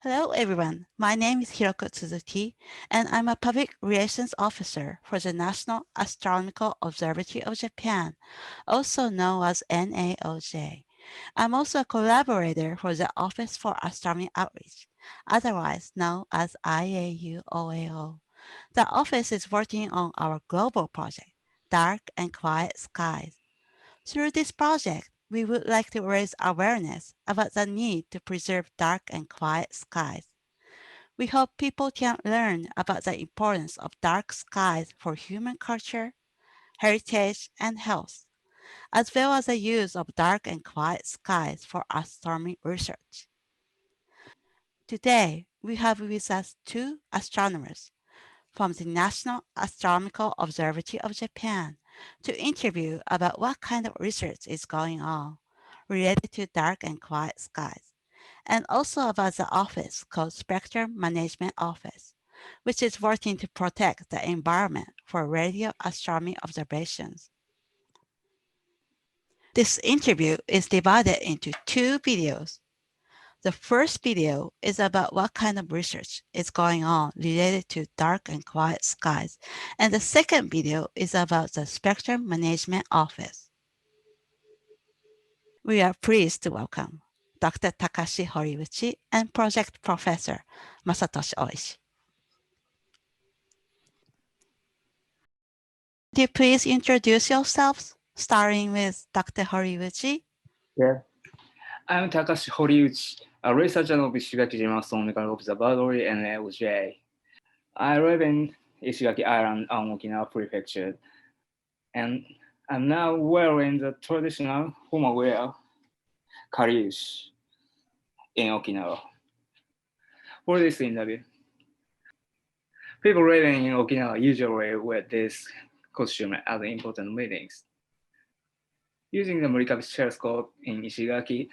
Hello, everyone. My name is Hiroko Tsuzuki, and I'm a Public Relations Officer for the National Astronomical Observatory of Japan, also known as NAOJ. I'm also a collaborator for the Office for Astronomy Outreach, otherwise known as IAU-OAO. The office is working on our global project, Dark and Quiet Skies. Through this project, we would like to raise awareness about the need to preserve dark and quiet skies. We hope people can learn about the importance of dark skies for human culture, heritage, and health, as well as the use of dark and quiet skies for astronomy research. Today, we have with us two astronomers from the National Astronomical Observatory of Japan to interview about what kind of research is going on related to dark and quiet skies, and also about the office called Spectrum Management Office, which is working to protect the environment for radio astronomy observations. This interview is divided into two videos. The first video is about what kind of research is going on related to dark and quiet skies, and the second video is about the Spectrum Management Office. We are pleased to welcome Dr. Takashi Horiuchi and Project Professor Masatoshi Ohishi. Could you please introduce yourselves, starting with Dr. Horiuchi? Yeah, I'm Takashi Horiuchi, a researcher of Ishigaki Astronomical Observatory and NAOJ. I live in Ishigaki Island on Okinawa Prefecture, and I'm now wearing the traditional formal Kariushi in Okinawa. For this interview, people living in Okinawa usually wear this costume at important meetings. Using the Murikabushi telescope in Ishigaki,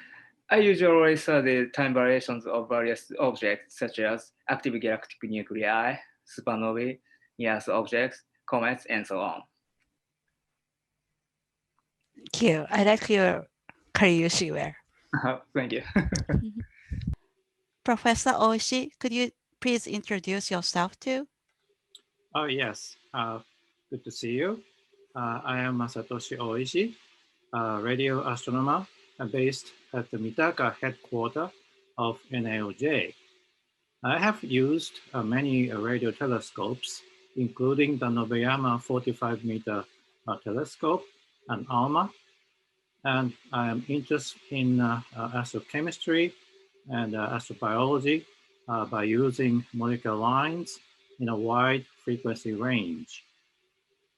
I usually study time variations of various objects such as active galactic nuclei, supernovae, near-Earth objects, comets, and so on. Thank you. I like your Kariushi wear. Thank you. Professor Ohishi, could you please introduce yourself too? Oh, yes. Good to see you. I am Masatoshi Ohishi, a radio astronomer based at the Mitaka headquarters of NAOJ. I have used many radio telescopes, including the Nobeyama 45-meter telescope and ALMA, and I am interested in astrochemistry and astrobiology by using molecular lines in a wide frequency range.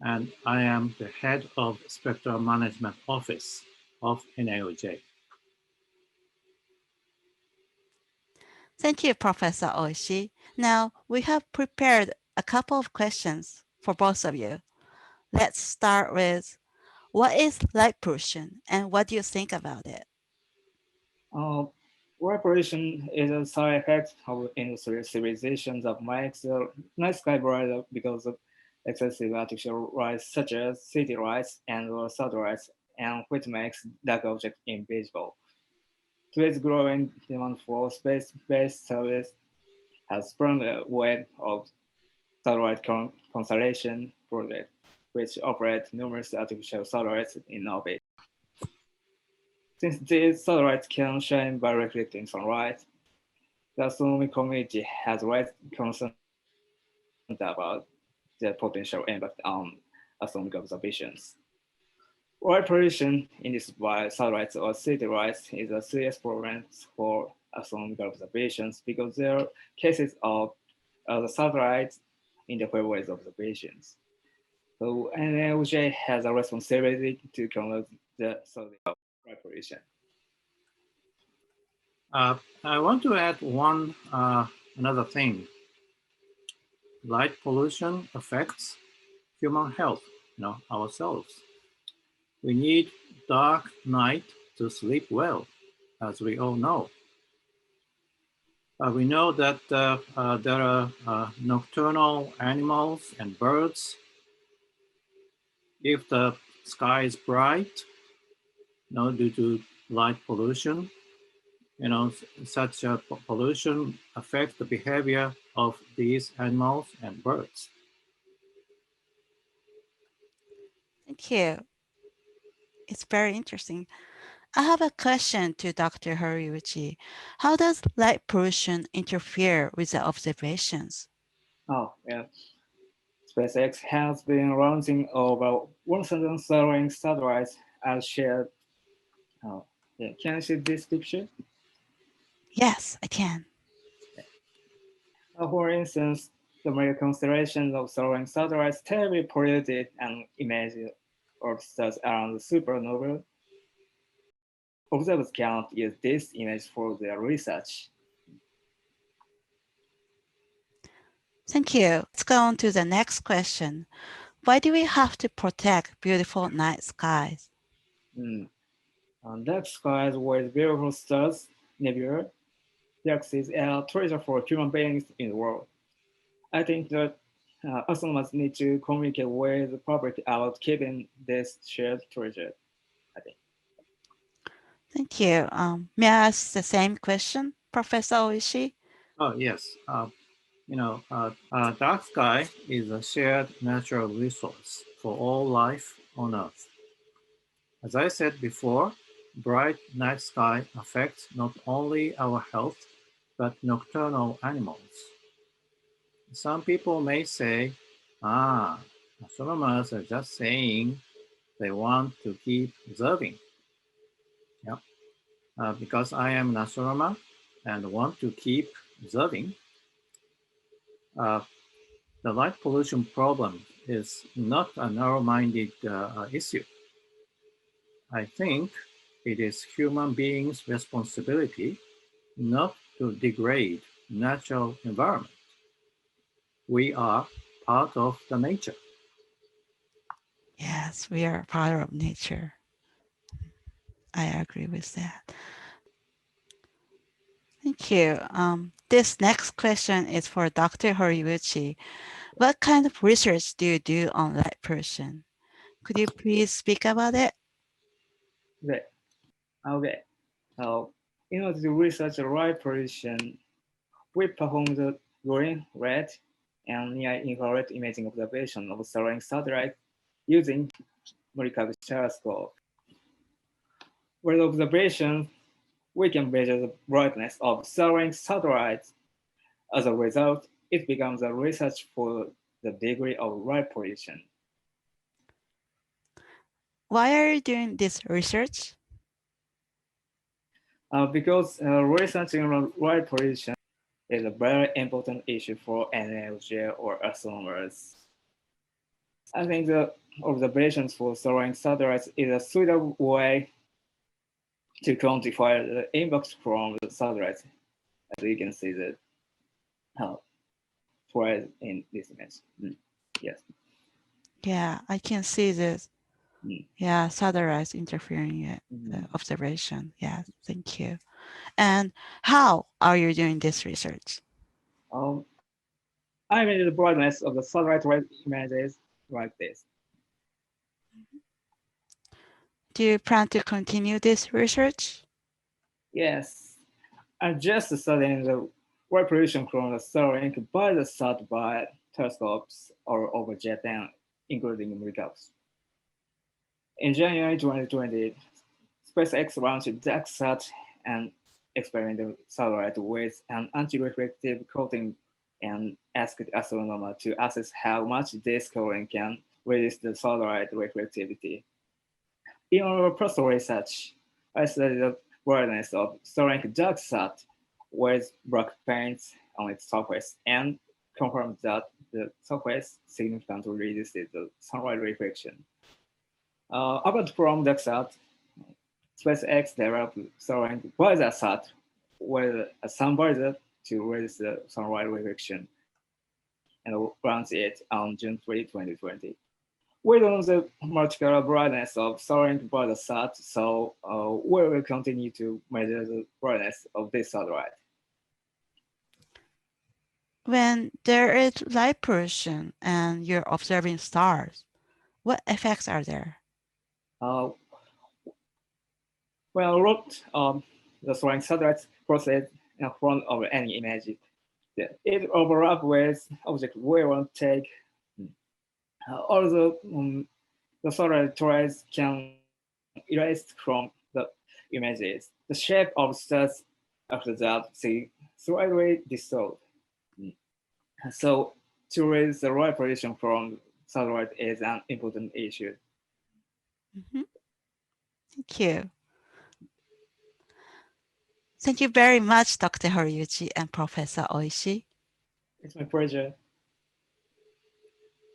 And I am the head of Spectrum Management Office of NAOJ. Thank you, Professor Ohishi. Now, we have prepared a couple of questions for both of you. Let's start with, what is light pollution and what do you think about it? Light pollution is a side effect of industrial civilizations that makes the night sky brighter because of excessive artificial lights such as city lights and satellites, and which makes dark objects invisible. Today's growing demand for space-based service has spawned a wave of satellite constellation projects, which operate numerous artificial satellites in orbit. Since these satellites can shine by reflecting sunlight, the astronomy community has raised concerns about the potential impact on astronomical observations. Light pollution induced by satellites or satellites is a serious problem for astronomical observations because there are cases of the satellites interfere with observations. So NAOJ has a responsibility to control the source of light pollution. I want to add another thing. Light pollution affects human health, ourselves. We need dark night to sleep well, as we all know. We know that there are nocturnal animals and birds. If the sky is bright, due to light pollution, Such pollution affects the behavior of these animals and birds. Thank you. It's very interesting. I have a question to Dr. Horiuchi. How does light pollution interfere with the observations? Oh, yeah. SpaceX has been launching over 1,000 Starlink satellites as shared. Oh, yeah. Can you see this picture? Yes, I can. For instance, the major constellations of Starlink satellites terribly polluted and image Earth stars around the supernova. Observers cannot use this image for their research. Thank you. Let's go on to the next question. Why do we have to protect beautiful night skies? Mm. Dark skies with beautiful stars, nebula, galaxies are a treasure for human beings in the world. I think that astronomers need to communicate with the public about keeping this shared treasure, I think. Thank you. May I ask the same question, Professor Oishi? Oh, yes. Dark sky is a shared natural resource for all life on Earth. As I said before, bright night sky affects not only our health, but nocturnal animals. Some people may say, astronomers are just saying they want to keep observing. Yeah. Because I am an astronomer and want to keep observing, uh, the light pollution problem is not a narrow-minded issue. I think it is human beings' responsibility not to degrade natural environment. We are part of the nature. Yes, we are part of nature. I agree with that. Thank you. This next question is for Dr. Horiuchi. What kind of research do you do on light pollution? Could you please speak about it? Okay. Okay. In order to research the light pollution, we perform the green, red, and near-infrared imaging observation of Starlink satellite using Murikabushi telescope. With observation, we can measure the brightness of Starlink satellites. As a result, it becomes a research for the degree of light pollution. Why are you doing this research? Because researching light pollution is a very important issue for NAOJ or astronomers. I think the observations for Starlink satellites is a suitable way to quantify the impact from the satellites. As you can see that twice in this image. Yes. Yeah, I can see this. Mm. Yeah, satellites interfering in the observation. Yeah, thank you. And how are you doing this research? I measure the brightness of the satellite images like this. Do you plan to continue this research? Yes, I'm just studying the light pollution from the Starlink by the satellite telescopes all over Japan, including Murikabushi. In January 2020, SpaceX launched DAXSat and experimented satellite with an anti-reflective coating and asked astronomers to assess how much this coating can reduce the satellite reflectivity. In our personal research, I studied the brightness of Starlink DAXSat with black paints on its surface and confirmed that the surface significantly reduces the sunlight reflection. Apart from DAXSat, SpaceX developed Starlink VisorSat with a sun visor to reduce the sunlight reflection and launched it on June 3, 2020. We don't know the multicolor brightness of Starlink VisorSat, so we will continue to measure the brightness of this satellite. When there is light pollution and you're observing stars, what effects are there? Well, the flying satellites process in front of any image. It overlaps with object we want to take. Although the satellite trace can erase from the images, the shape of stars after that they slightly distort. So to raise the right position from satellite is an important issue. Mhm. Thank you. Thank you very much, Dr. Horiuchi and Professor Oishi. It's my pleasure.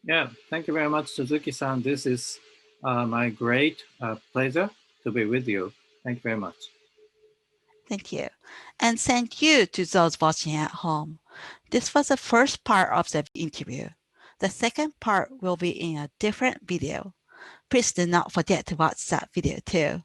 Yeah, thank you very much, Suzuki-san. This is my great pleasure to be with you. Thank you very much. Thank you. And thank you to those watching at home. This was the first part of the interview. The second part will be in a different video. Please do not forget to watch that video too.